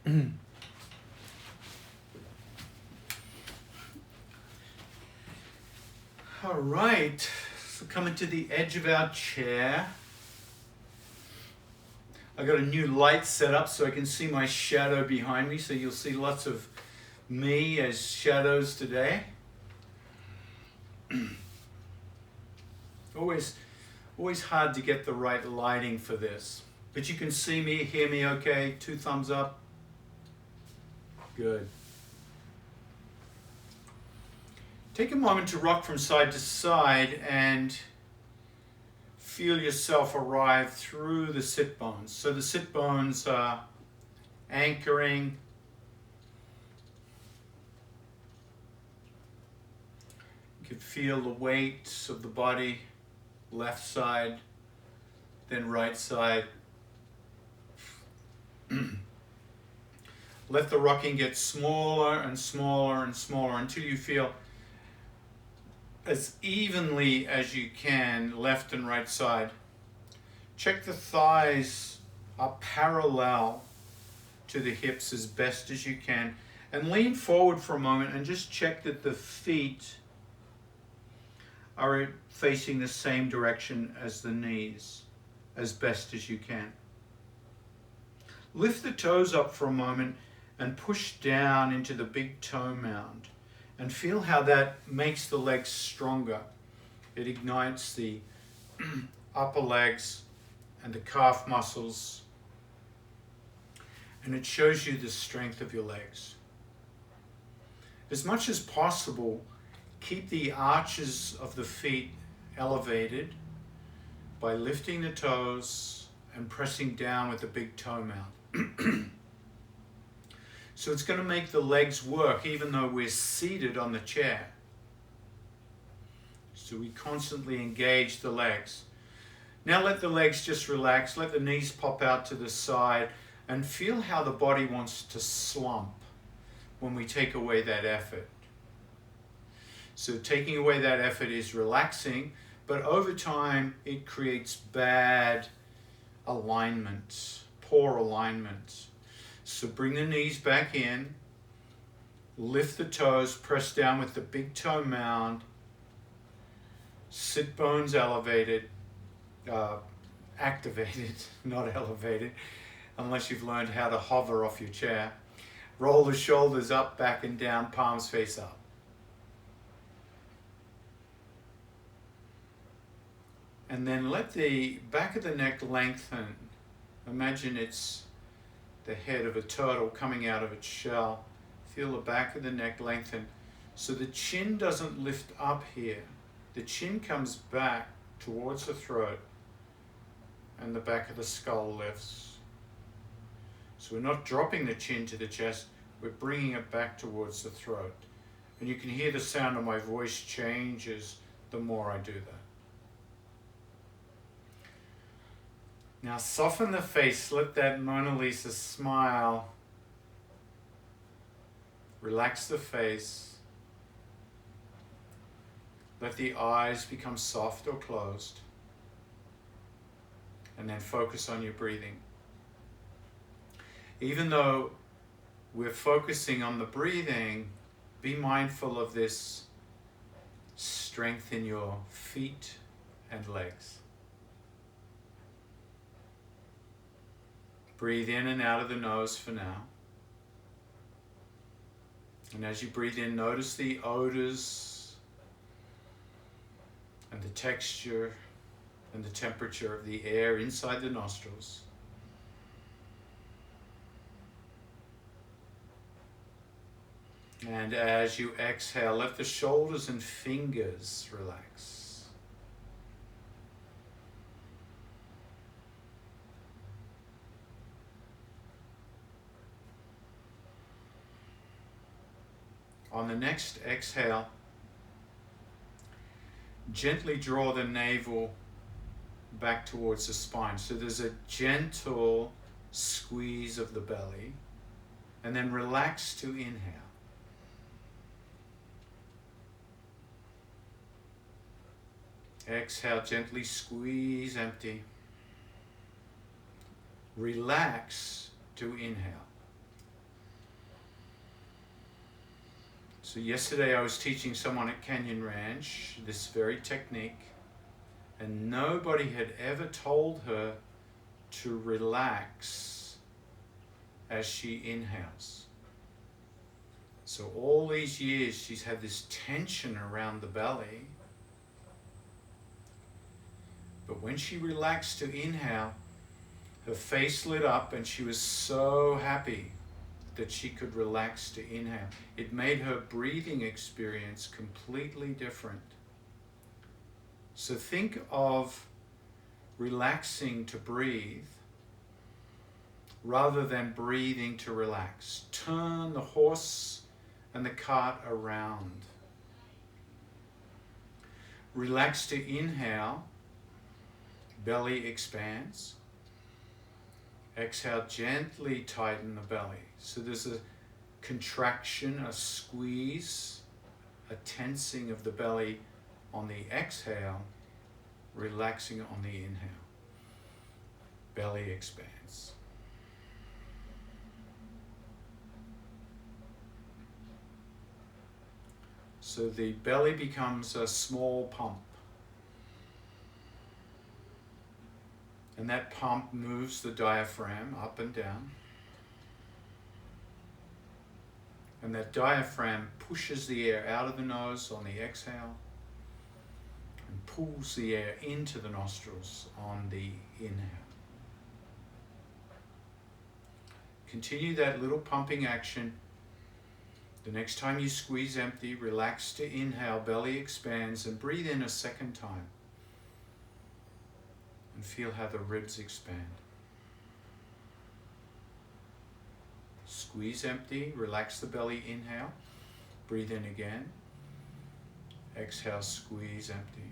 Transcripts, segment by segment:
All right, so coming to the edge of our chair. I got a new light set up so I can see my shadow behind me, so you'll see lots of me as shadows today. Always hard to get the right lighting for this. But you can see me, hear me okay? 2 thumbs up. Good. Take a moment to rock from side to side and feel yourself arrive through the sit bones. So the sit bones are anchoring. You can feel the weight of the body, left side, then right side. Let the rocking get smaller and smaller and smaller until you feel as evenly as you can, left and right side. Check the thighs are parallel to the hips as best as you can. And lean forward for a moment and just check that the feet are facing the same direction as the knees as best as you can. Lift the toes up for a moment and push down into the big toe mound. And feel how that makes the legs stronger. It ignites the upper legs and the calf muscles. And it shows you the strength of your legs. As much as possible, keep the arches of the feet elevated by lifting the toes and pressing down with the big toe mound. So it's going to make the legs work even though we're seated on the chair. So we constantly engage the legs. Now let the legs just relax, let the knees pop out to the side and feel how the body wants to slump when we take away that effort. So taking away that effort is relaxing, but over time it creates bad alignment, poor alignment. So bring the knees back in, lift the toes, press down with the big toe mound, sit bones elevated, activated, not elevated, unless you've learned how to hover off your chair. Roll the shoulders up, back and down, palms face up. And then let the back of the neck lengthen. Imagine it's the head of a turtle coming out of its shell. Feel the back of the neck lengthen. So the chin doesn't lift up here. The chin comes back towards the throat and the back of the skull lifts. So we're not dropping the chin to the chest, we're bringing it back towards the throat. And you can hear the sound of my voice changes the more I do that. Now soften the face, let that Mona Lisa smile. Relax the face. Let the eyes become soft or closed. And then focus on your breathing. Even though we're focusing on the breathing, be mindful of this strength in your feet and legs. Breathe in and out of the nose for now. And as you breathe in, notice the odors and the texture and the temperature of the air inside the nostrils. And as you exhale, let the shoulders and fingers relax. On the next exhale, gently draw the navel back towards the spine. So there's a gentle squeeze of the belly, and then relax to inhale. Exhale, gently squeeze, empty. Relax to inhale. So yesterday I was teaching someone at Canyon Ranch this very technique, and nobody had ever told her to relax as she inhales. So all these years she's had this tension around the belly, but when she relaxed to inhale, her face lit up and she was so happy that she could relax to inhale. It made her breathing experience completely different. So think of relaxing to breathe rather than breathing to relax. Turn the horse and the cart around. Relax to inhale, belly expands. Exhale, gently tighten the belly. So there's a contraction, a squeeze, a tensing of the belly on the exhale, relaxing on the inhale. Belly expands. So the belly becomes a small pump. And that pump moves the diaphragm up and down. And that diaphragm pushes the air out of the nose on the exhale and pulls the air into the nostrils on the inhale. Continue that little pumping action. The next time you squeeze empty, relax to inhale, belly expands, and breathe in a second time. And feel how the ribs expand. Squeeze empty, relax the belly, inhale, breathe in again. Exhale, squeeze empty.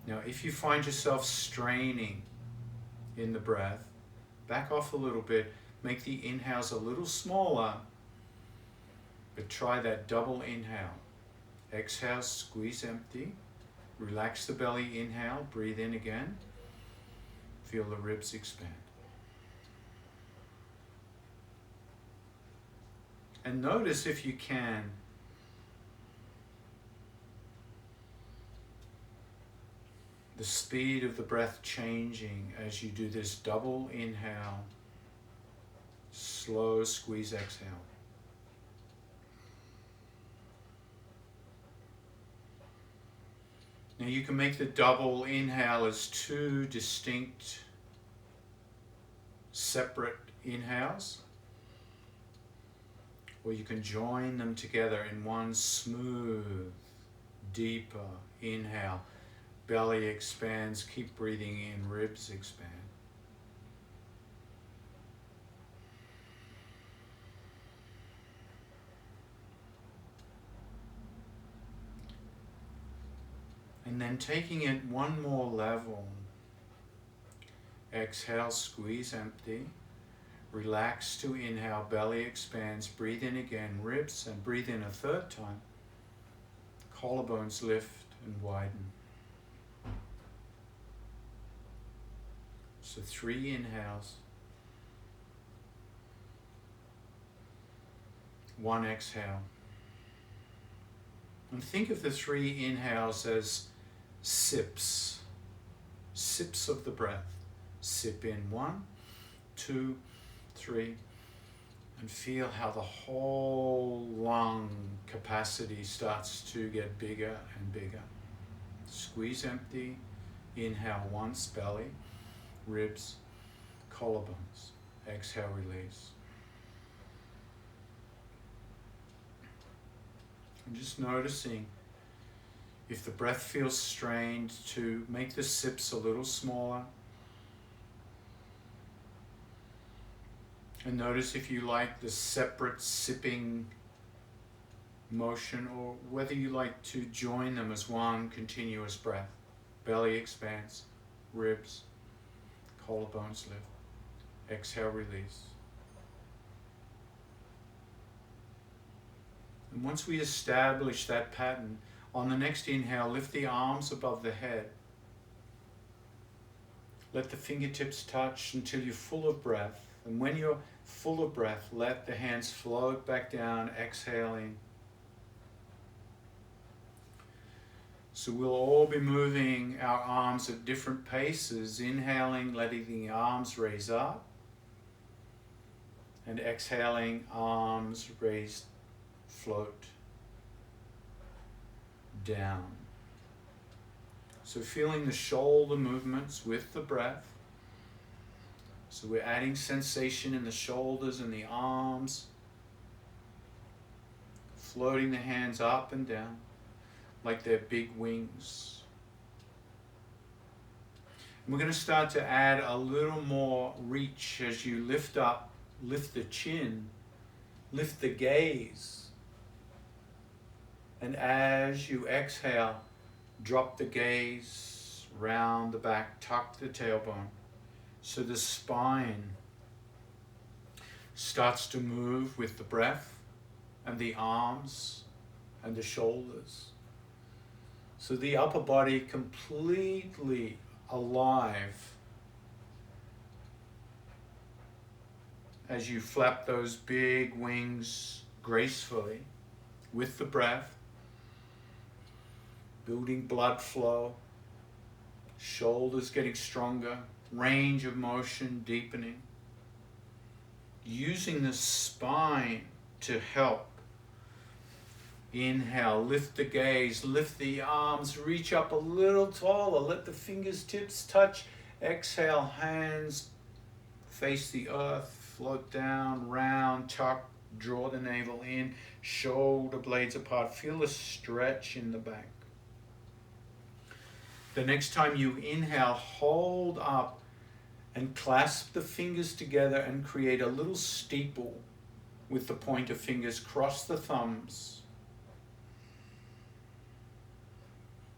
Now, if you find yourself straining in the breath, back off a little bit, make the inhales a little smaller, but try that double inhale. Exhale, squeeze empty, relax the belly, inhale, breathe in again. Feel the ribs expand. And notice, if you can, the speed of the breath changing as you do this double inhale, slow squeeze exhale. Now you can make the double inhale as two distinct, separate inhales, or you can join them together in one smooth, deeper inhale. Belly expands, keep breathing in, ribs expand. And then taking it one more level, exhale, squeeze empty, relax to inhale, belly expands, breathe in again, ribs, and breathe in a third time. Collarbones lift and widen. So 3 inhales, 1 exhale. And think of the 3 inhales as sips of the breath. Sip in 1, 2, 3, and feel how the whole lung capacity starts to get bigger and bigger. Squeeze empty, inhale once, belly, ribs, collarbones. Exhale, release. And just noticing if the breath feels strained, to make the sips a little smaller. And notice if you like the separate sipping motion, or whether you like to join them as one continuous breath. Belly expands, ribs, collarbones lift. Exhale, release. And once we establish that pattern, on the next inhale, lift the arms above the head. Let the fingertips touch until you're full of breath. And when you're full of breath, let the hands float back down, exhaling. So we'll all be moving our arms at different paces, inhaling, letting the arms raise up, and exhaling, arms raised, float down. So feeling the shoulder movements with the breath. So we're adding sensation in the shoulders and the arms, floating the hands up and down like they're big wings. And we're going to start to add a little more reach as you lift up, lift the chin, lift the gaze. And as you exhale, drop the gaze, round the back, tuck the tailbone. So the spine starts to move with the breath and the arms and the shoulders. So the upper body completely alive as you flap those big wings gracefully with the breath, building blood flow, shoulders getting stronger, range of motion deepening, using the spine to help. Inhale, lift the gaze, lift the arms, reach up a little taller, let the fingertips touch. Exhale, hands face the earth, float down, round, tuck, draw the navel in, shoulder blades apart. Feel a stretch in the back. The next time you inhale, hold up and clasp the fingers together and create a little steeple with the pointer fingers. Cross the thumbs.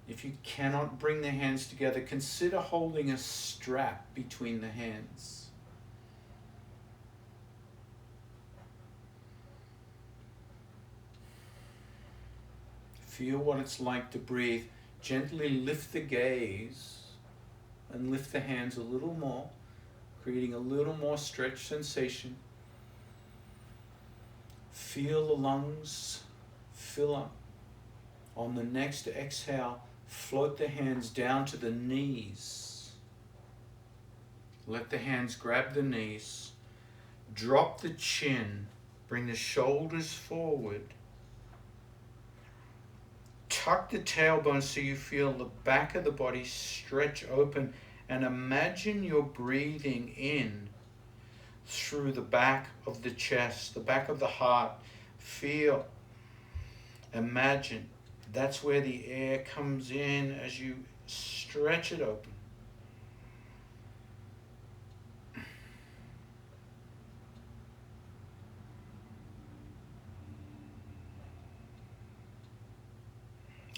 If you cannot bring the hands together, consider holding a strap between the hands. Feel what it's like to breathe. Gently lift the gaze and lift the hands a little more, creating a little more stretch sensation. Feel the lungs fill up. On the next exhale, float the hands down to the knees. Let the hands grab the knees. Drop the chin. Bring the shoulders forward. Tuck the tailbone so you feel the back of the body stretch open, and imagine you're breathing in through the back of the chest, the back of the heart. Feel, imagine that's where the air comes in as you stretch it open.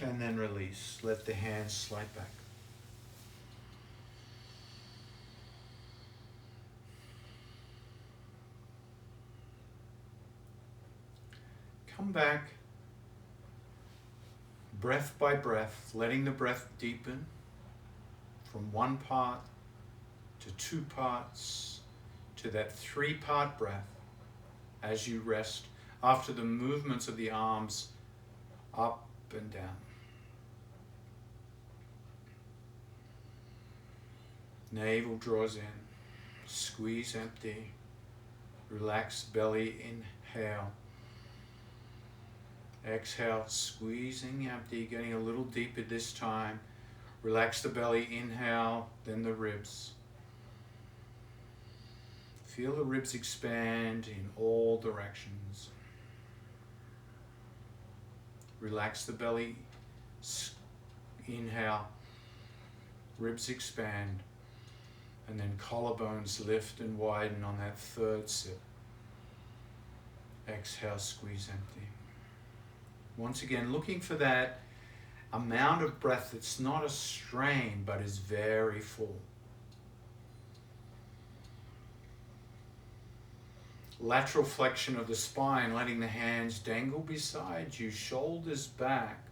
And then release. Let the hands slide back. Come back, breath by breath, letting the breath deepen from one part to two parts to that three-part breath as you rest after the movements of the arms up and down. Navel draws in, squeeze empty, relax belly, inhale. Exhale, squeezing empty, getting a little deeper this time. Relax the belly, inhale, then the ribs. Feel the ribs expand in all directions. Relax the belly, inhale, ribs expand, and then collarbones lift and widen on that third sip. Exhale, squeeze empty. Once again, looking for that amount of breath that's not a strain, but is very full. Lateral flexion of the spine, letting the hands dangle beside you, shoulders back.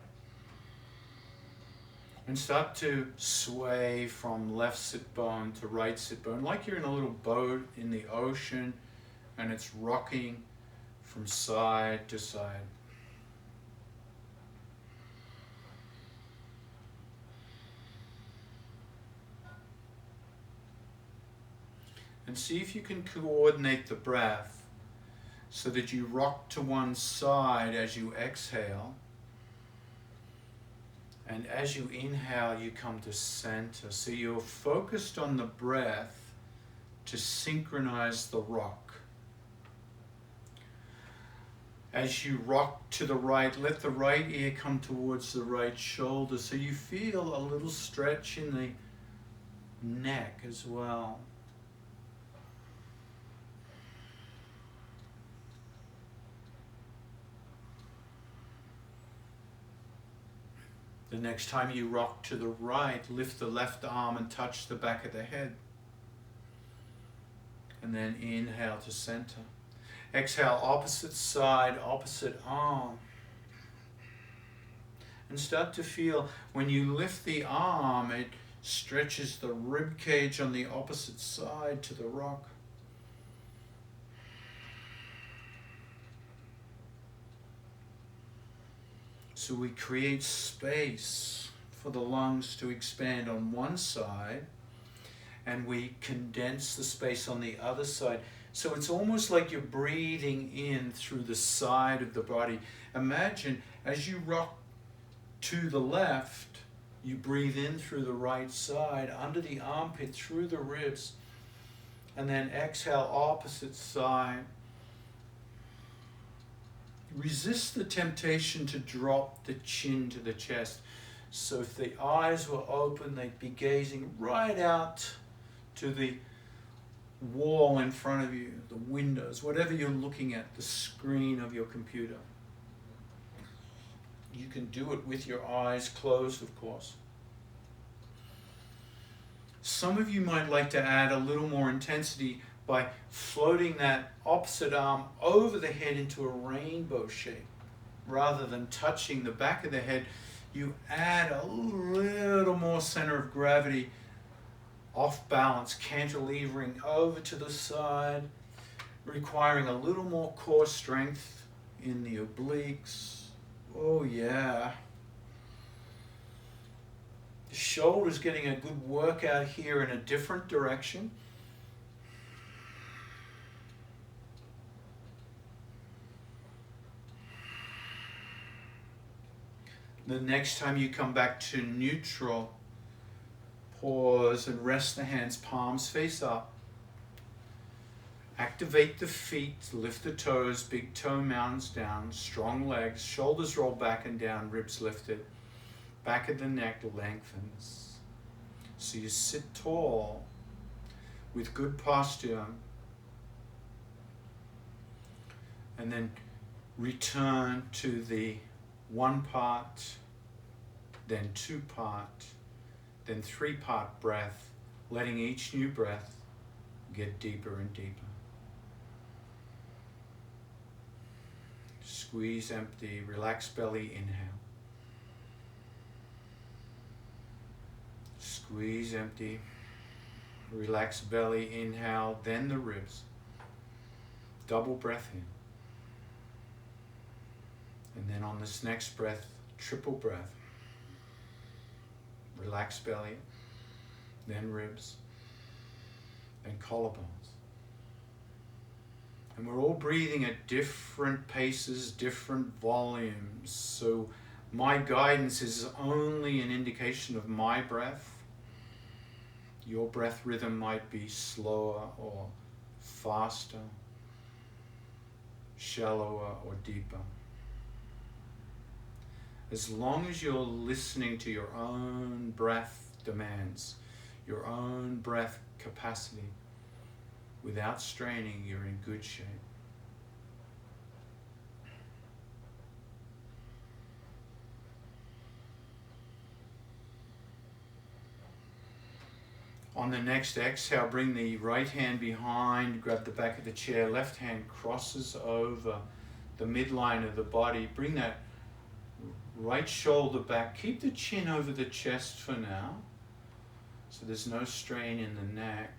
And start to sway from left sit bone to right sit bone, like you're in a little boat in the ocean and it's rocking from side to side. And see if you can coordinate the breath so that you rock to one side as you exhale. And as you inhale, you come to center. So you're focused on the breath to synchronize the rock. As you rock to the right, let the right ear come towards the right shoulder so you feel a little stretch in the neck as well. The next time you rock to the right, lift the left arm and touch the back of the head. And then inhale to center. Exhale, opposite side, opposite arm. And start to feel when you lift the arm, it stretches the rib cage on the opposite side to the rock. So we create space for the lungs to expand on one side, and we condense the space on the other side. So it's almost like you're breathing in through the side of the body. Imagine as you rock to the left, you breathe in through the right side, under the armpit, through the ribs, and then exhale, opposite side. Resist the temptation to drop the chin to the chest. So if the eyes were open, they'd be gazing right out to the wall in front of you, the windows, whatever you're looking at, the screen of your computer. You can do it with your eyes closed, of course. Some of you might like to add a little more intensity by floating that opposite arm over the head into a rainbow shape. Rather than touching the back of the head, you add a little more center of gravity, off balance, cantilevering over to the side, requiring a little more core strength in the obliques. Oh yeah. The shoulder's getting a good workout here in a different direction. The next time you come back to neutral, pause and rest the hands, palms face up. Activate the feet, lift the toes, big toe mounds down, strong legs, shoulders roll back and down, ribs lifted. Back of the neck lengthens. So you sit tall with good posture. And then return to the one part, then two part, then three part breath, letting each new breath get deeper and deeper. Squeeze empty, relax belly, inhale. Squeeze empty, relax belly, inhale, then the ribs. Double breath in. And then on this next breath, triple breath. Relax belly, then ribs, then collarbones. And we're all breathing at different paces, different volumes. So my guidance is only an indication of my breath. Your breath rhythm might be slower or faster, shallower or deeper. As long as you're listening to your own breath demands, your own breath capacity, without straining, you're in good shape. On the next exhale, bring the right hand behind, grab the back of the chair, left hand crosses over the midline of the body. Bring that right shoulder back. Keep the chin over the chest for now, so there's no strain in the neck.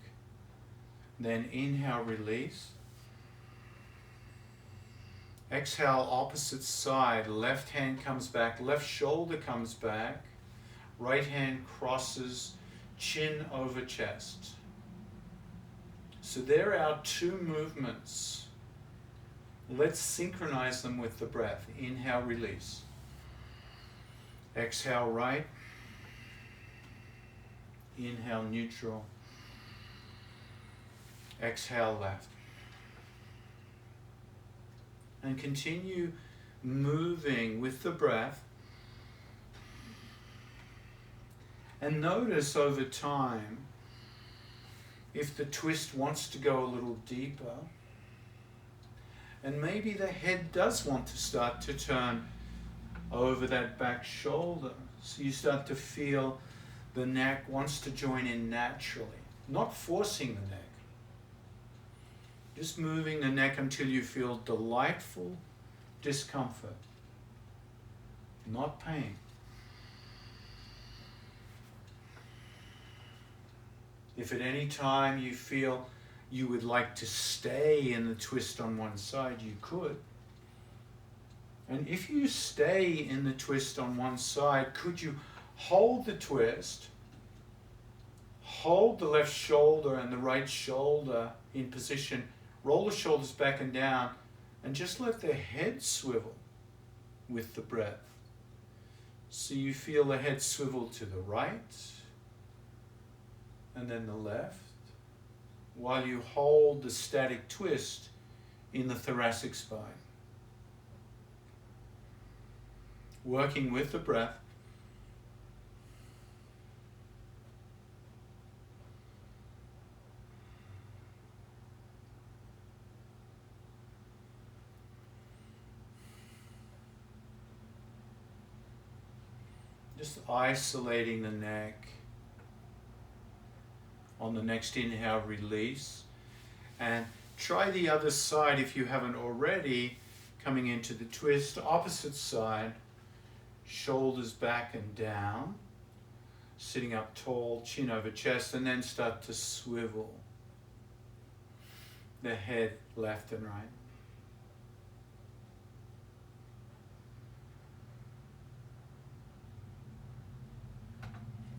Then inhale, release. Exhale, opposite side. Left hand comes back, left shoulder comes back. Right hand crosses, chin over chest. So there are our two movements. Let's synchronize them with the breath. Inhale, release. Exhale, right. Inhale, neutral. Exhale, left. And continue moving with the breath. And notice over time if the twist wants to go a little deeper. And maybe the head does want to start to turn over that back shoulder. So you start to feel the neck wants to join in naturally, not forcing the neck. Just moving the neck until you feel delightful discomfort, not pain. If at any time you feel you would like to stay in the twist on one side, you could. And if you stay in the twist on one side, could you hold the twist, hold the left shoulder and the right shoulder in position, roll the shoulders back and down, and just let the head swivel with the breath. So you feel the head swivel to the right and then the left, while you hold the static twist in the thoracic spine. Working with the breath. Just isolating the neck. On the next inhale, release. And try the other side if you haven't already. Coming into the twist, opposite side. Shoulders back and down. Sitting up tall, chin over chest, and then start to swivel the head left and right.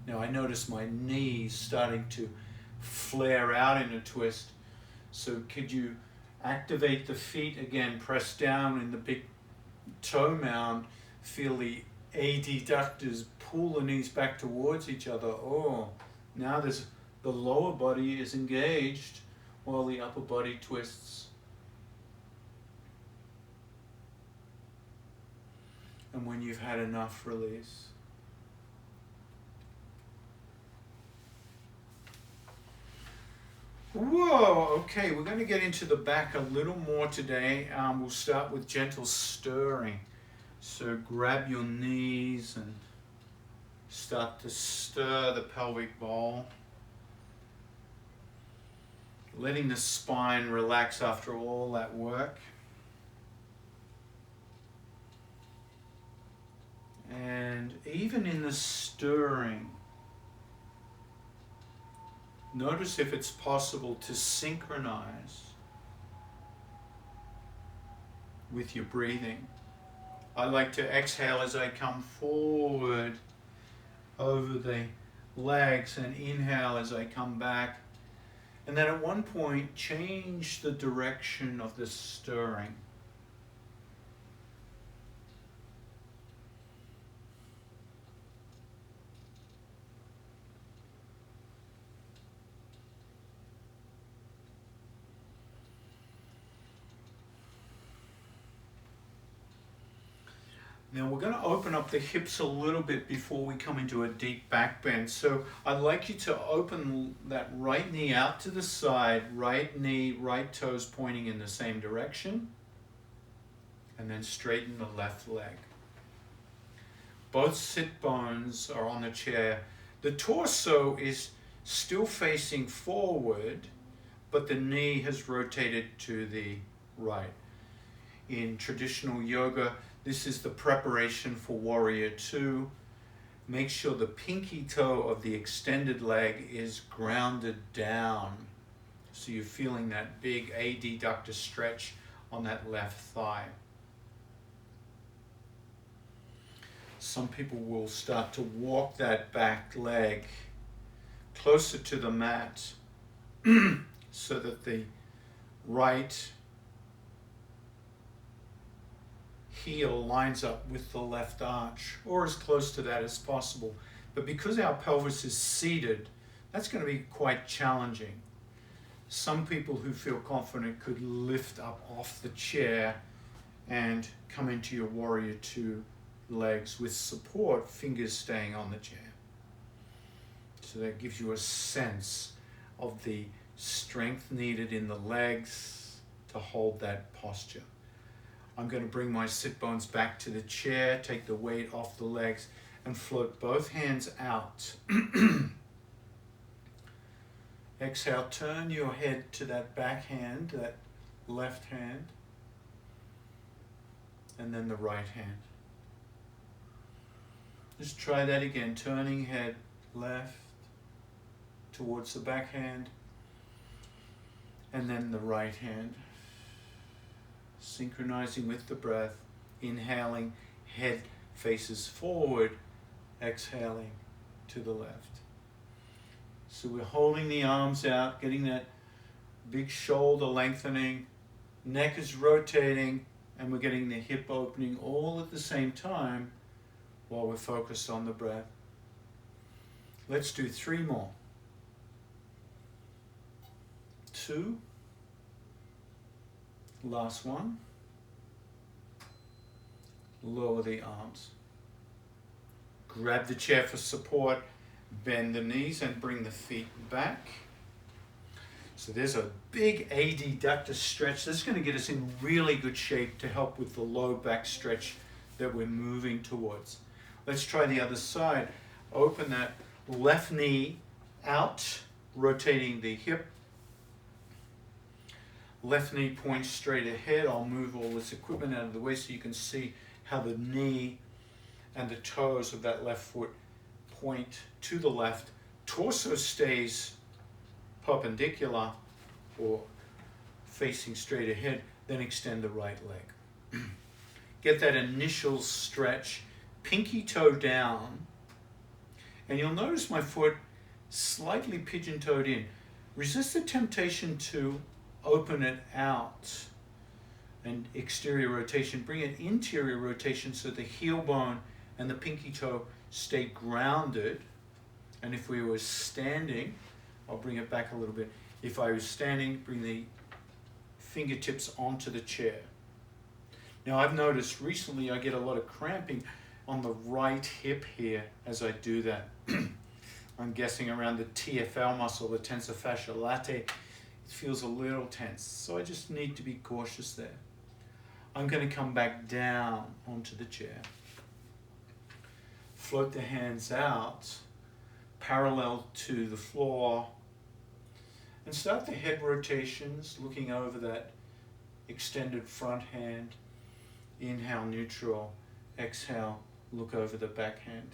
Now I notice my knees starting to flare out in a twist. So could you activate the feet again, press down in the big toe mound, feel the adductors pull the knees back towards each other. Oh, now the lower body is engaged while the upper body twists. And when you've had enough, release. Whoa, okay, we're going to get into the back a little more today. We'll start with gentle stirring. So grab your knees and start to stir the pelvic bowl. Letting the spine relax after all that work. And even in the stirring, notice if it's possible to synchronize with your breathing. I like to exhale as I come forward over the legs and inhale as I come back. And then at one point, change the direction of the stirring. Now we're going to open up the hips a little bit before we come into a deep back bend. So I'd like you to open that right knee out to the side, right knee, right toes pointing in the same direction, and then straighten the left leg. Both sit bones are on the chair. The torso is still facing forward, but the knee has rotated to the right. In traditional yoga, this is the preparation for Warrior Two. Make sure the pinky toe of the extended leg is grounded down. So you're feeling that big adductor stretch on that left thigh. Some people will start to walk that back leg closer to the mat. so that the right heel lines up with the left arch, or as close to that as possible. But because our pelvis is seated, that's going to be quite challenging. Some people who feel confident could lift up off the chair and come into your warrior two legs with support, fingers staying on the chair. So that gives you a sense of the strength needed in the legs to hold that posture. I'm going to bring my sit bones back to the chair, take the weight off the legs, and float both hands out. Exhale, turn your head to that back hand, that left hand, and then the right hand. Just try that again, turning head left towards the back hand, and then the right hand. Synchronizing with the breath, inhaling, head faces forward, exhaling to the left. So we're holding the arms out, getting that big shoulder lengthening, neck is rotating, and we're getting the hip opening all at the same time while we're focused on the breath. Let's do 3 more. 2. Last one. Lower the arms. Grab the chair for support, bend the knees and bring the feet back. So there's a big adductor stretch. This is going to get us in really good shape to help with the low back stretch that we're moving towards. Let's try the other side. Open that left knee out, rotating the hip. Left knee points straight ahead. I'll move all this equipment out of the way so you can see how the knee and the toes of that left foot point to the left. Torso stays perpendicular or facing straight ahead, then extend the right leg. Get that initial stretch, pinky toe down, and you'll notice my foot slightly pigeon-toed in. Resist the temptation to open it out and exterior rotation. Bring it interior rotation so the heel bone and the pinky toe stay grounded. And if we were standing, I'll bring it back a little bit. If I was standing, bring the fingertips onto the chair. Now I've noticed recently I get a lot of cramping on the right hip here as I do that. I'm guessing around the TFL muscle, the tensor fascia latae. It feels a little tense, so I just need to be cautious there. I'm going to come back down onto the chair. Float the hands out, parallel to the floor, and start the head rotations, looking over that extended front hand. Inhale, neutral. Exhale, look over the back hand.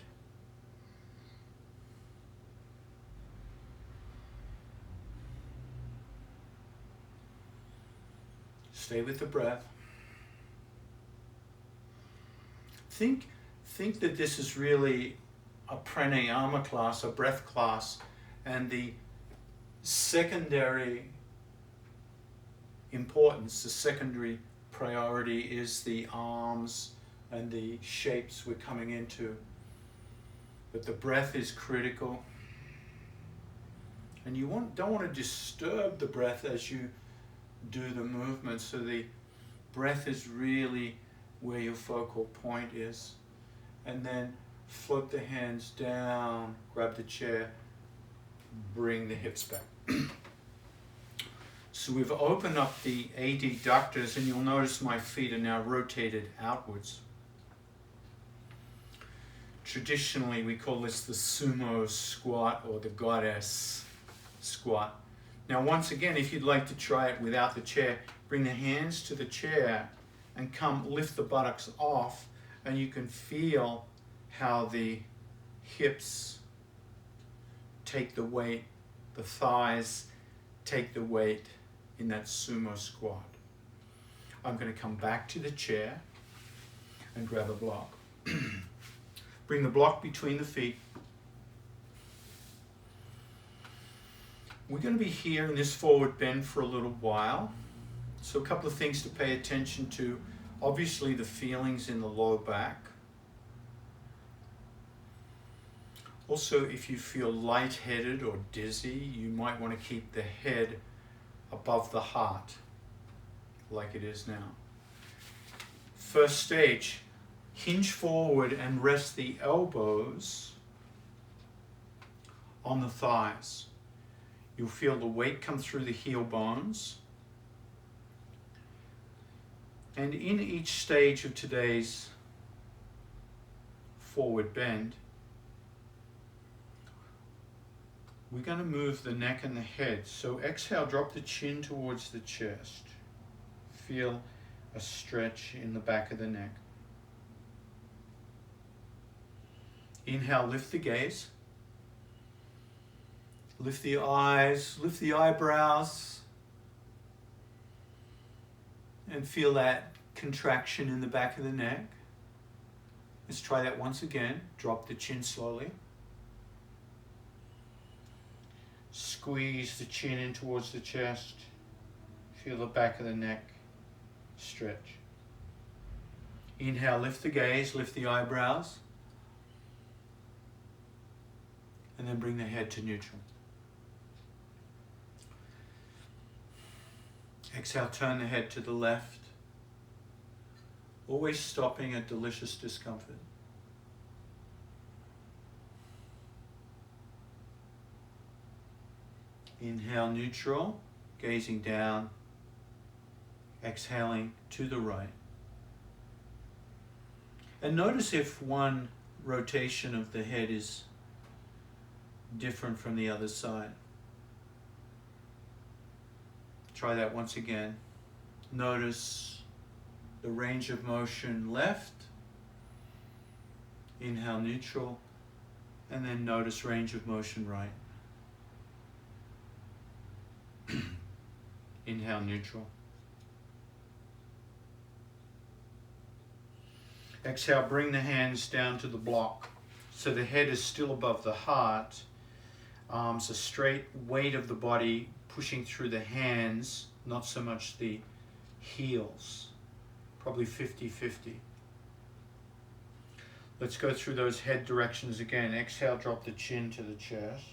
Stay with the breath. Think that this is really a pranayama class, a breath class, and the secondary importance, the secondary priority is the arms and the shapes we're coming into. But the breath is critical. And you don't want to disturb the breath as you do the movement, so the breath is really where your focal point is. And then float the hands down, grab the chair, bring the hips back. So we've opened up the adductors, and you'll notice my feet are now rotated outwards. Traditionally, we call this the sumo squat or the goddess squat. Now, once again, if you'd like to try it without the chair, bring the hands to the chair and lift the buttocks off, and you can feel how the hips take the weight, the thighs take the weight in that sumo squat. I'm going to come back to the chair and grab a block. Bring the block between the feet. We're going to be here in this forward bend for a little while. So a couple of things to pay attention to. Obviously the feelings in the lower back. Also, if you feel lightheaded or dizzy, you might want to keep the head above the heart, like it is now. First stage, hinge forward and rest the elbows on the thighs. You'll feel the weight come through the heel bones. And in each stage of today's forward bend, we're going to move the neck and the head. So exhale, drop the chin towards the chest. Feel a stretch in the back of the neck. Inhale, lift the gaze. Lift the eyes, lift the eyebrows. And feel that contraction in the back of the neck. Let's try that once again. Drop the chin slowly. Squeeze the chin in towards the chest. Feel the back of the neck stretch. Inhale, lift the gaze, lift the eyebrows. And then bring the head to neutral. Exhale, turn the head to the left. Always stopping at delicious discomfort. Inhale, neutral, gazing down. Exhaling to the right. And notice if one rotation of the head is different from the other side. Try that once again. Notice the range of motion left. Inhale, neutral. And then notice range of motion right. Inhale, neutral. Exhale, bring the hands down to the block. So the head is still above the heart. So straight weight of the body pushing through the hands, not so much the heels. Probably 50-50. Let's go through those head directions again. Exhale, drop the chin to the chest.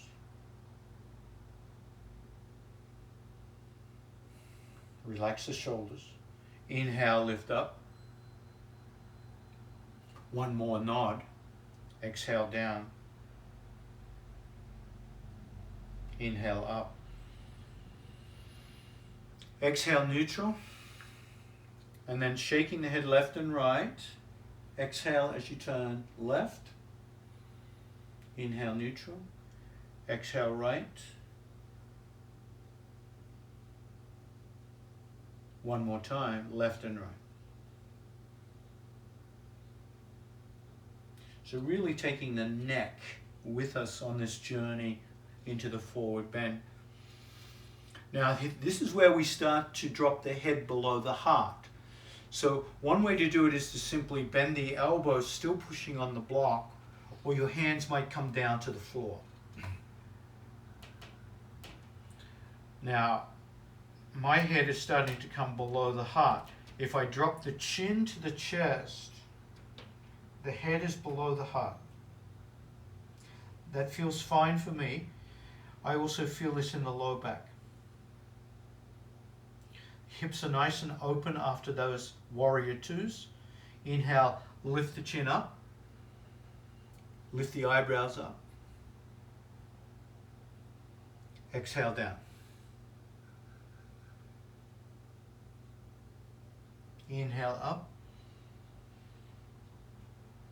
Relax the shoulders. Inhale, lift up. One more nod. Exhale, down. Inhale, up. Exhale, neutral. And then shaking the head left and right. Exhale as you turn left. Inhale, neutral. Exhale, right. One more time, left and right. So really taking the neck with us on this journey into the forward bend. Now this is where we start to drop the head below the heart. So one way to do it is to simply bend the elbows, still pushing on the block, or your hands might come down to the floor. Now, my head is starting to come below the heart. If I drop the chin to the chest, the head is below the heart. That feels fine for me. I also feel this in the lower back. Hips are nice and open after those warrior twos. Inhale, lift the chin up. Lift the eyebrows up. Exhale, down. Inhale, up.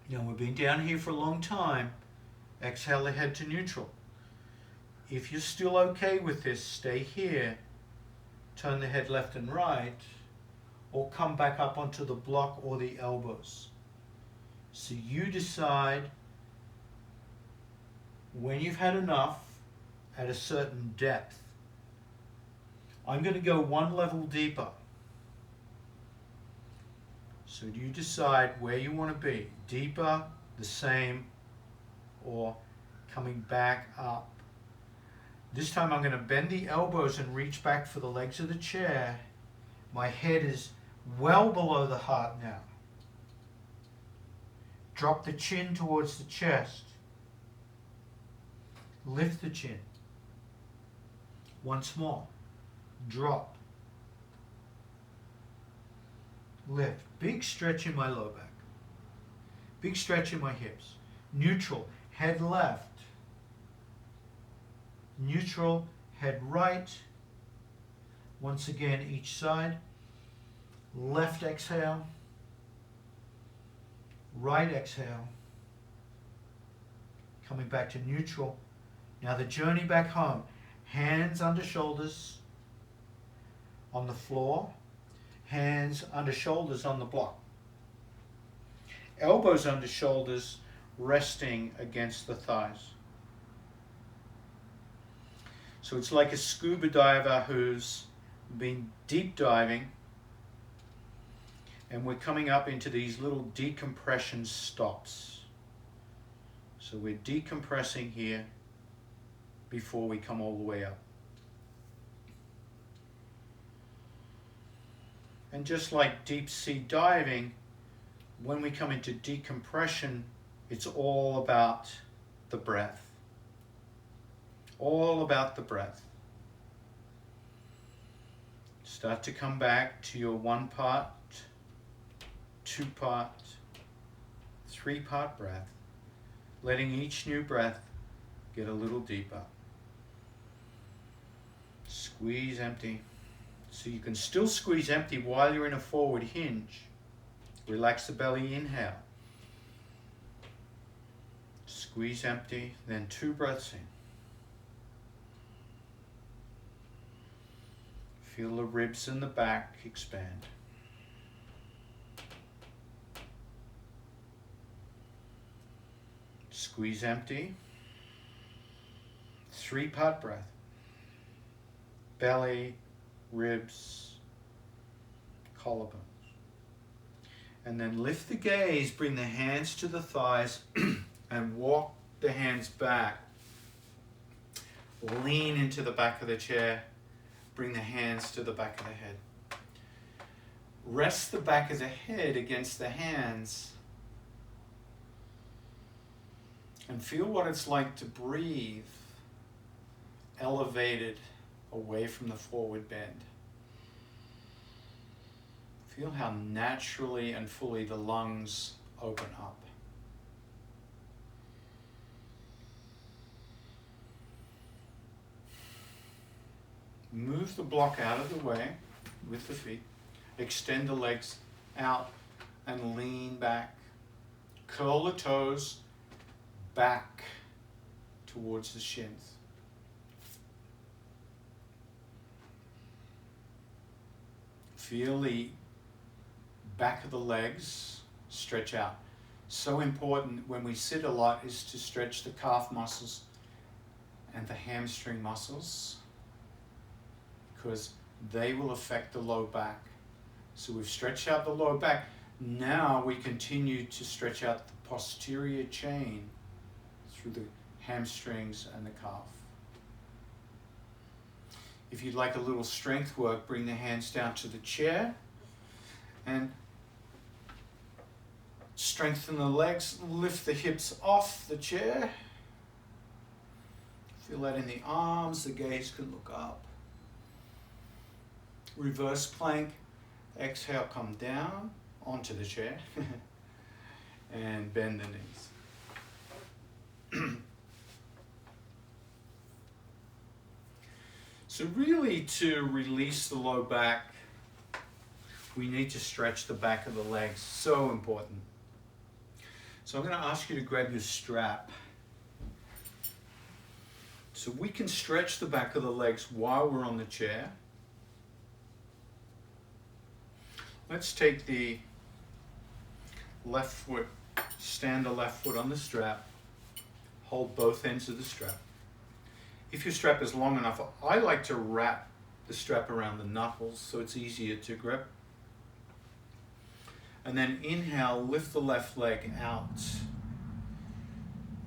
Now we've been down here for a long time. Exhale the head to neutral. If you're still okay with this, stay here. Turn the head left and right, or come back up onto the block or the elbows. So you decide when you've had enough at a certain depth. I'm going to go one level deeper. So you decide where you want to be, deeper, the same, or coming back up. This time I'm going to bend the elbows and reach back for the legs of the chair. My head is well below the heart now. Drop the chin towards the chest. Lift the chin. Once more. Drop. Lift. Big stretch in my low back. Big stretch in my hips. Neutral. Head left. Neutral. Head right. Once again, each side. Left exhale. Right exhale. Coming back to neutral. Now the journey back home. Hands under shoulders on the floor. Hands under shoulders on the block. Elbows under shoulders resting against the thighs. So it's like a scuba diver who's been deep diving, and we're coming up into these little decompression stops. So we're decompressing here before we come all the way up. And just like deep sea diving, when we come into decompression, it's all about the breath. All about the breath. Start to come back to your 1-part, 2-part, 3-part breath, letting each new breath get a little deeper. Squeeze empty. So you can still squeeze empty while you're in a forward hinge. Relax the belly, inhale. Squeeze empty, then 2 breaths in. Feel the ribs in the back expand. Squeeze empty. 3-part breath. Belly, ribs, collarbones. And then lift the gaze, bring the hands to the thighs and walk the hands back. Lean into the back of the chair. Bring the hands to the back of the head. Rest the back of the head against the hands. And feel what it's like to breathe elevated away from the forward bend. Feel how naturally and fully the lungs open up. Move the block out of the way with the feet. Extend the legs out and lean back. Curl the toes back towards the shins. Feel the back of the legs stretch out. So important when we sit a lot is to stretch the calf muscles and the hamstring muscles, because they will affect the low back. So we've stretched out the low back. Now we continue to stretch out the posterior chain through the hamstrings and the calf. If you'd like a little strength work, bring the hands down to the chair and strengthen the legs. Lift the hips off the chair. Feel that in the arms. The gaze can look up. Reverse plank. Exhale, come down onto the chair and bend the knees. So really, to release the low back, we need to stretch the back of the legs. So important. So I'm going to ask you to grab your strap. So we can stretch the back of the legs while we're on the chair. Let's take the left foot, stand the left foot on the strap, hold both ends of the strap. If your strap is long enough, I like to wrap the strap around the knuckles so it's easier to grip. And then inhale, lift the left leg out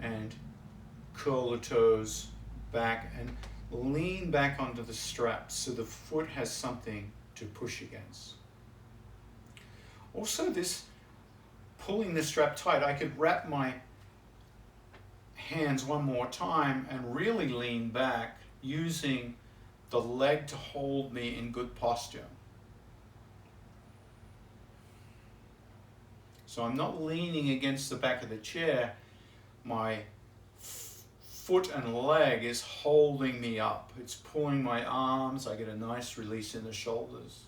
and curl the toes back and lean back onto the strap so the foot has something to push against. Also, this pulling the strap tight, I could wrap my hands one more time and really lean back using the leg to hold me in good posture. So I'm not leaning against the back of the chair. My foot and leg is holding me up. It's pulling my arms. I get a nice release in the shoulders.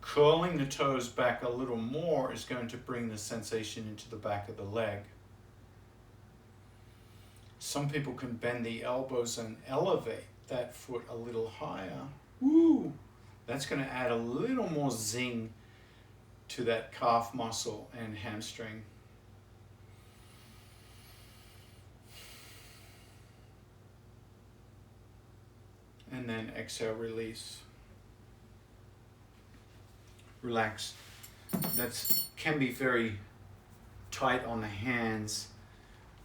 Curling the toes back a little more is going to bring the sensation into the back of the leg. Some people can bend the elbows and elevate that foot a little higher. Woo! That's going to add a little more zing to that calf muscle and hamstring. And then exhale, release. Relax. That can be very tight on the hands,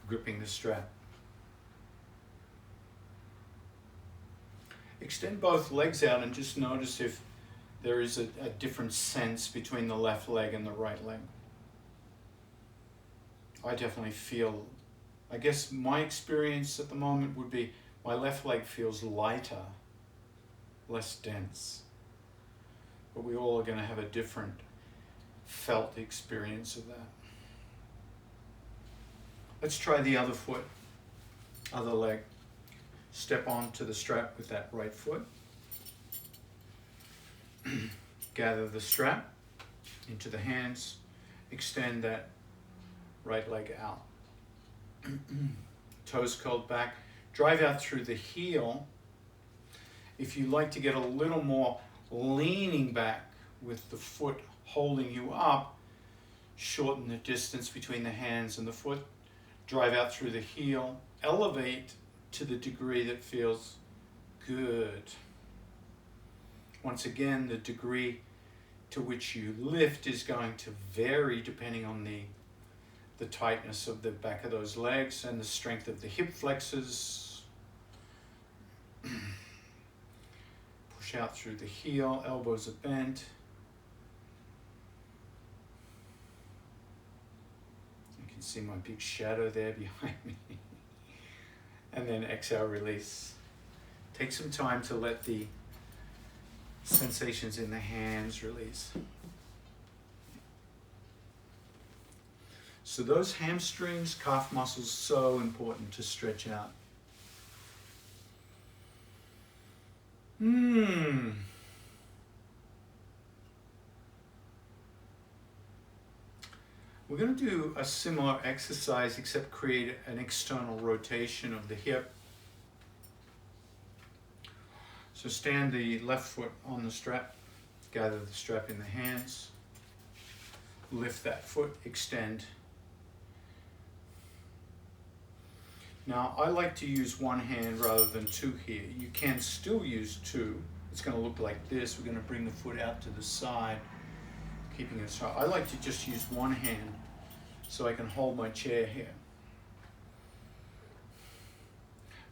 gripping the strap. Extend both legs out and just notice if there is a different sense between the left leg and the right leg. I definitely feel, I guess my experience at the moment would be my left leg feels lighter, less dense. But we all are going to have a different felt experience of that. Let's try the other foot, other leg. Step onto the strap with that right foot. Gather the strap into the hands. Extend that right leg out. Toes curled back. Drive out through the heel. If you like to get a little more leaning back with the foot holding you up, shorten the distance between the hands and the foot. Drive out through the heel. Elevate to the degree that feels good. Once again, the degree to which you lift is going to vary depending on the tightness of the back of those legs and the strength of the hip flexors. Push out through the heel, elbows are bent. You can see my big shadow there behind me. And then exhale, release. Take some time to let the sensations in the hands release. So those hamstrings, calf muscles, so important to stretch out. We're going to do a similar exercise except create an external rotation of the hip. So stand the left foot on the strap, gather the strap in the hands, lift that foot, extend. Now I like to use one hand rather than two here. You can still use two. It's going to look like this. We're going to bring the foot out to the side, keeping it straight. I like to just use one hand so I can hold my chair here.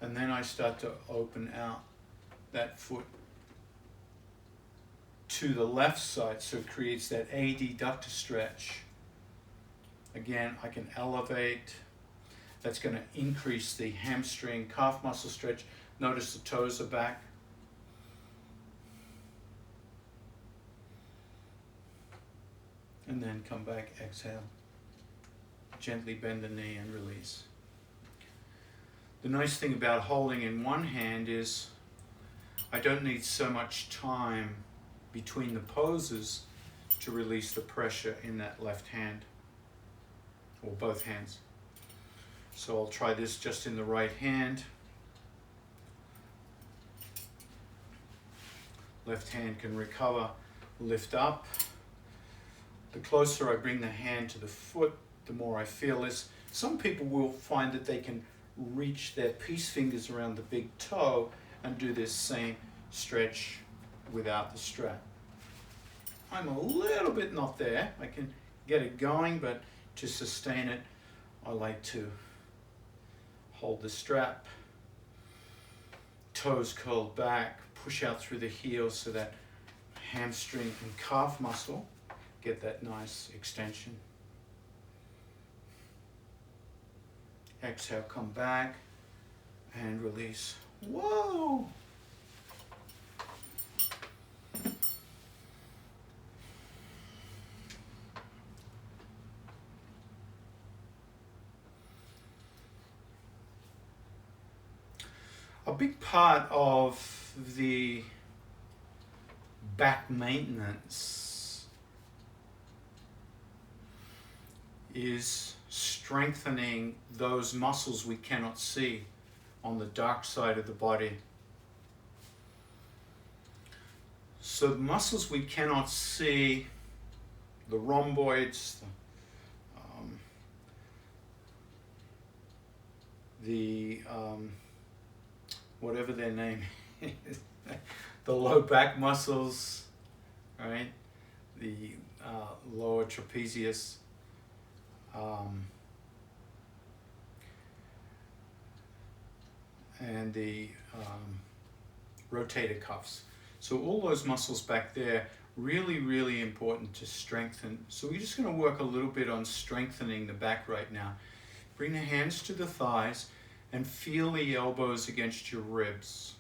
And then I start to open out that foot to the left side, so it creates that adductor stretch. Again, I can elevate. That's going to increase the hamstring calf muscle stretch. Notice the toes are back. And then come back, exhale. Gently bend the knee and release. The nice thing about holding in one hand is I don't need so much time between the poses to release the pressure in that left hand, or both hands. So I'll try this just in the right hand. Left hand can recover, lift up. The closer I bring the hand to the foot, the more I feel this. Some people will find that they can reach their peace fingers around the big toe and do this same stretch without the strap. I'm a little bit not there. I can get it going, but to sustain it, I like to hold the strap toes curled back, push out through the heels so that hamstring and calf muscle get that nice extension. Exhale, come back and release. Whoa! A big part of the back maintenance is strengthening those muscles we cannot see on the dark side of the body. So the muscles we cannot see, the rhomboids, whatever their name is, the low back muscles, right? The lower trapezius, and the rotator cuffs. So all those muscles back there, really, really important to strengthen. So we're just going to work a little bit on strengthening the back right now. Bring the hands to the thighs and feel the elbows against your ribs.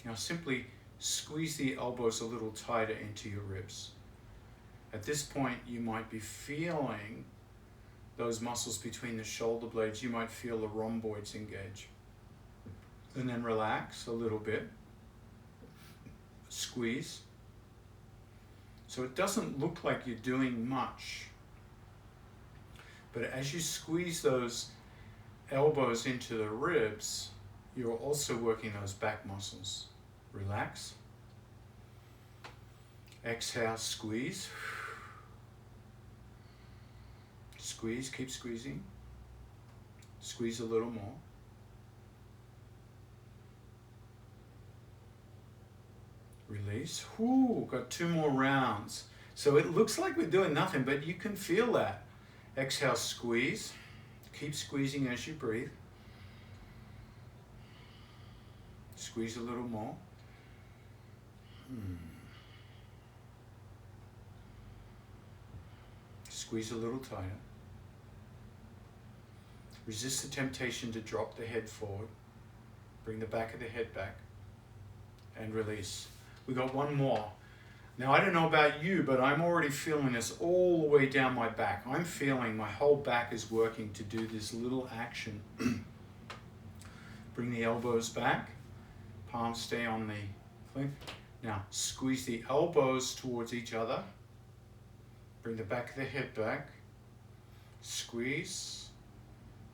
Now simply squeeze the elbows a little tighter into your ribs. At this point, you might be feeling those muscles between the shoulder blades. You might feel the rhomboids engage. And then relax a little bit. Squeeze. So it doesn't look like you're doing much. But as you squeeze those elbows into the ribs, you're also working those back muscles. Relax. Exhale, squeeze. Squeeze, keep squeezing. Squeeze a little more. Release. Whoo, got 2 more rounds. So it looks like we're doing nothing, but you can feel that. Exhale, squeeze. Keep squeezing as you breathe. Squeeze a little more. Squeeze a little tighter. Resist the temptation to drop the head forward. Bring the back of the head back. And release. We got 1 more. Now, I don't know about you, but I'm already feeling this all the way down my back. I'm feeling my whole back is working to do this little action. Bring the elbows back. Palms stay on the thing. Now, squeeze the elbows towards each other. Bring the back of the head back. Squeeze.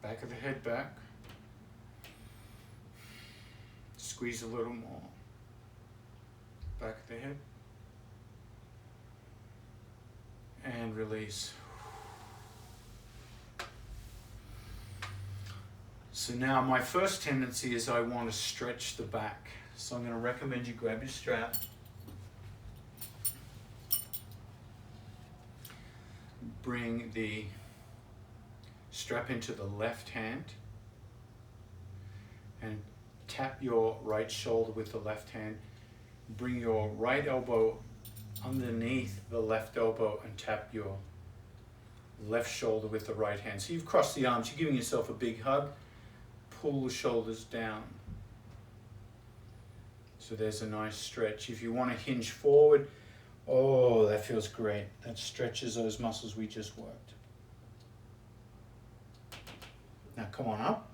Back of the head back. Squeeze a little more. Back of the head. And release. So now my first tendency is I want to stretch the back. So I'm going to recommend you grab your strap. Bring the strap into the left hand and tap your right shoulder with the left hand. Bring your right elbow underneath the left elbow and tap your left shoulder with the right hand. So you've crossed the arms, you're giving yourself a big hug. Pull the shoulders down. So there's a nice stretch. If you want to hinge forward, oh, that feels great. That stretches those muscles we just worked. Now come on up.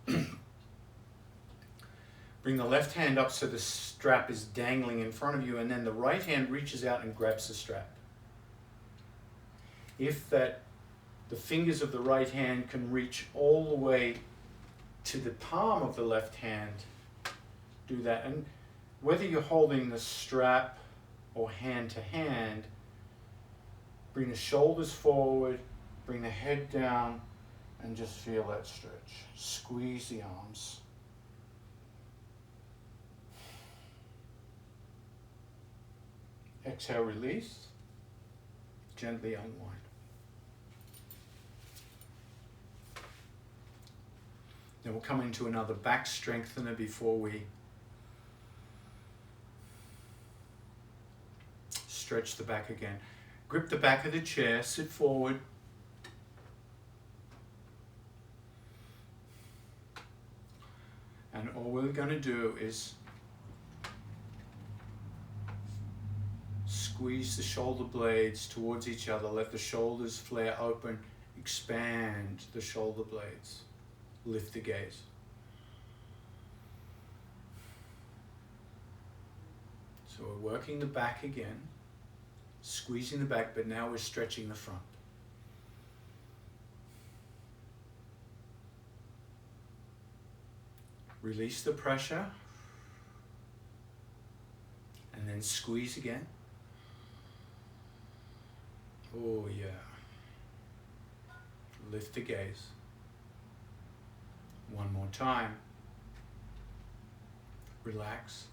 Bring the left hand up so the strap is dangling in front of you, and then the right hand reaches out and grabs the strap. If the fingers of the right hand can reach all the way to the palm of the left hand, do that. And whether you're holding the strap or hand to hand, bring the shoulders forward, bring the head down, and just feel that stretch. Squeeze the arms. Exhale, release. Gently unwind. Then we'll come into another back strengthener before we stretch the back again. Grip the back of the chair, sit forward. And all we're going to do is squeeze the shoulder blades towards each other. Let the shoulders flare open. Expand the shoulder blades. Lift the gaze. So we're working the back again. Squeezing the back, but now we're stretching the front. Release the pressure. And then squeeze again. Oh yeah. Lift the gaze. One more time. Relax.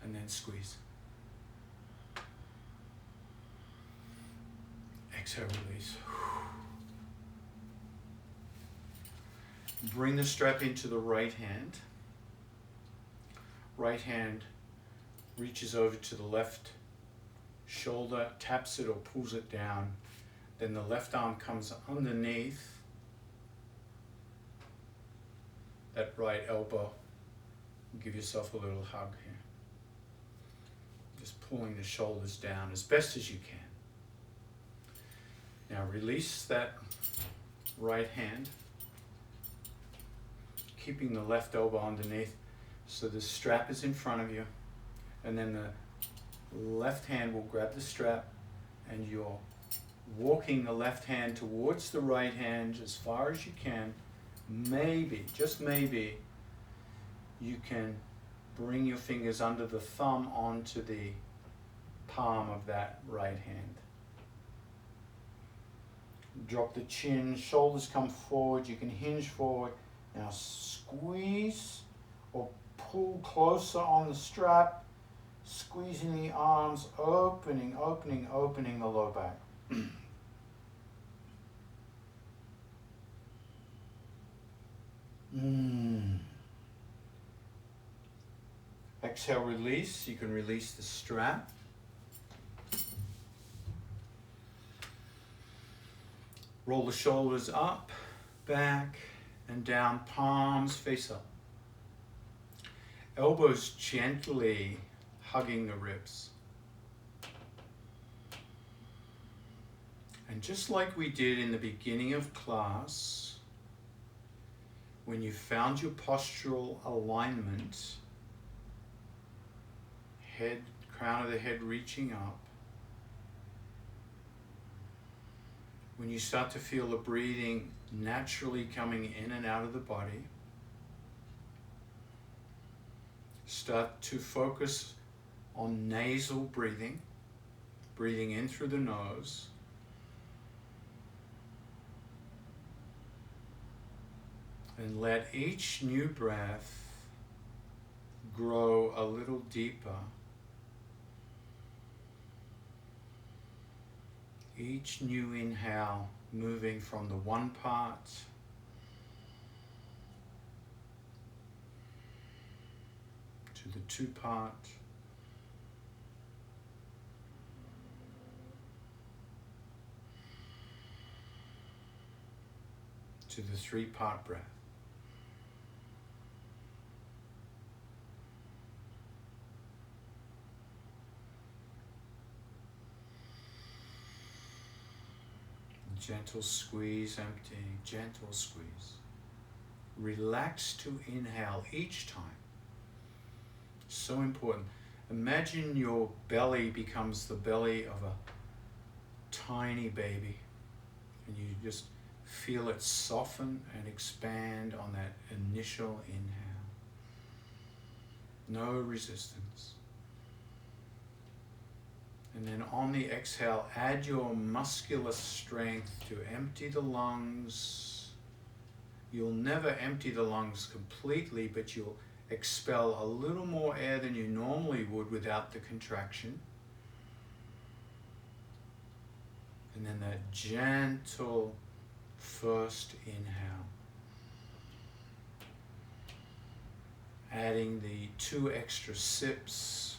And then squeeze. Exhale, release. Bring the strap into the right hand. Right hand reaches over to the left shoulder, taps it or pulls it down. Then the left arm comes underneath that right elbow. Give yourself a little hug here. Just pulling the shoulders down as best as you can. Now release that right hand, keeping the left elbow underneath so the strap is in front of you, and then the left hand will grab the strap and you're walking the left hand towards the right hand as far as you can. Maybe, just maybe, you can bring your fingers under the thumb onto the palm of that right hand. Drop the chin, shoulders come forward, you can hinge forward. Now squeeze or pull closer on the strap, squeezing the arms, opening the low back. Exhale, release. You can release the strap. Roll the shoulders up, back, and down, palms face up. Elbows gently hugging the ribs. And just like we did in the beginning of class, when you found your postural alignment, head, crown of the head reaching up, when you start to feel the breathing naturally coming in and out of the body, start to focus on nasal breathing, breathing in through the nose, and let each new breath grow a little deeper. Each new inhale moving from the one part to the two part, to the three part breath. Gentle squeeze, empty, gentle squeeze. Relax to inhale each time. So important. Imagine your belly becomes the belly of a tiny baby, and you just feel it soften and expand on that initial inhale. No resistance. And then on the exhale, add your muscular strength to empty the lungs. You'll never empty the lungs completely, but you'll expel a little more air than you normally would without the contraction. And then that gentle first inhale. Adding the 2 extra sips.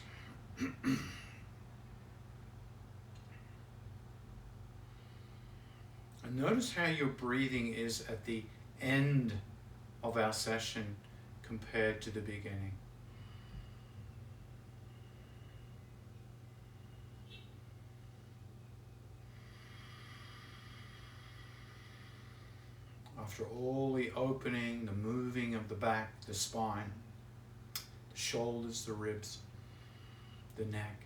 And notice how your breathing is at the end of our session compared to the beginning. After all the opening, the moving of the back, the spine, the shoulders, the ribs, the neck.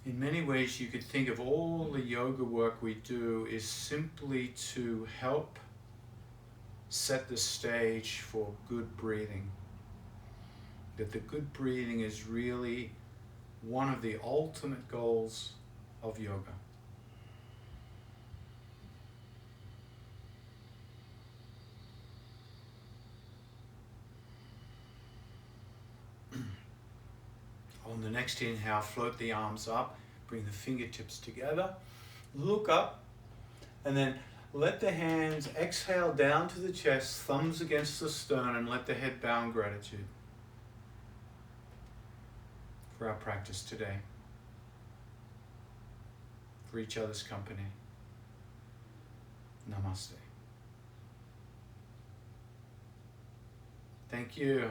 In many ways, you could think of all the yoga work we do is simply to help set the stage for good breathing. That the good breathing is really one of the ultimate goals of yoga. On the next inhale, float the arms up, bring the fingertips together, look up, and then let the hands exhale down to the chest, thumbs against the sternum, let the head bow in gratitude for our practice today, for each other's company. Namaste. Thank you.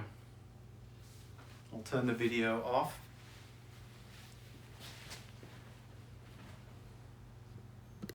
I'll turn the video off.